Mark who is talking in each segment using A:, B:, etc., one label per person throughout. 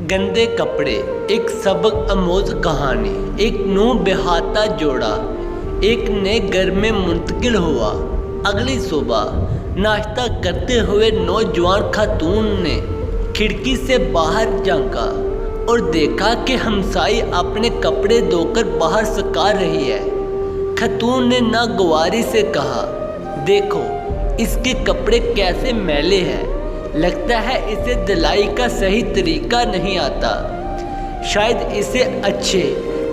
A: गंदे कपड़े, एक सबक आमोज कहानी। एक नूह बेहाता जोड़ा एक नए घर में मुंतकिल हुआ। अगली सुबह नाश्ता करते हुए नौजवान खातून ने खिड़की से बाहर झांका और देखा कि हमसाई अपने कपड़े धोकर बाहर सुखा रही है। खातून ने नागवारी से कहा, देखो इसके कपड़े कैसे मैले हैं, लगता है इसे धुलाई का सही तरीका नहीं आता। शायद इसे अच्छे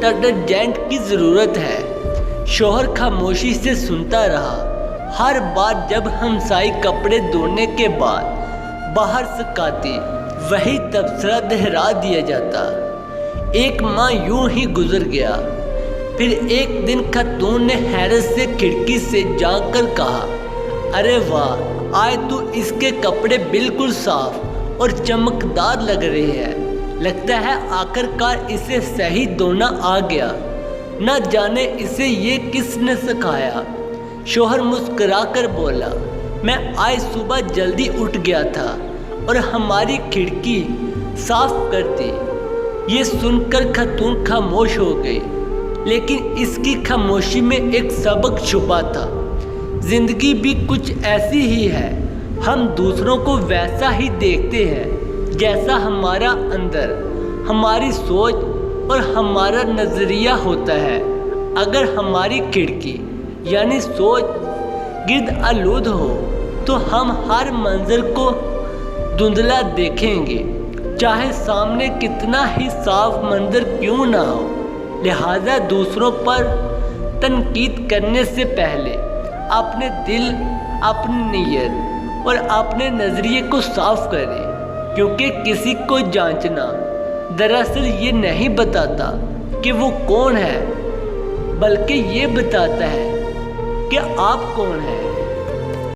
A: डिटर्जेंट की ज़रूरत है। शौहर खामोशी से सुनता रहा। हर बार जब हमसाई कपड़े धोने के बाद बाहर सुखाती, वही तबसरा दोहरा दिया जाता। एक माह यूं ही गुजर गया। फिर एक दिन खातून ने हैरत से खिड़की से झांक कर कहा, अरे वाह, आज तो इसके कपड़े बिल्कुल साफ और चमकदार लग रहे हैं। लगता है आखिरकार इसे सही धोना आ गया। न जाने इसे ये किसने सिखाया। शौहर मुस्कुराकर बोला, मैं आज सुबह जल्दी उठ गया था और हमारी खिड़की साफ कर दी। ये सुनकर खातून खामोश हो गई, लेकिन इसकी खामोशी में एक सबक छुपा था। जिंदगी भी कुछ ऐसी ही है। हम दूसरों को वैसा ही देखते हैं जैसा हमारा अंदर, हमारी सोच और हमारा नज़रिया होता है। अगर हमारी खिड़की यानी सोच गिर्द आलूद हो तो हम हर मंजर को धुंधला देखेंगे, चाहे सामने कितना ही साफ मंजर क्यों ना हो। लिहाजा दूसरों पर तनकीद करने से पहले अपने दिल, अपनी नीयत और अपने नज़रिए को साफ करें, क्योंकि किसी को जांचना दरअसल ये नहीं बताता कि वो कौन है, बल्कि ये बताता है कि आप कौन हैं।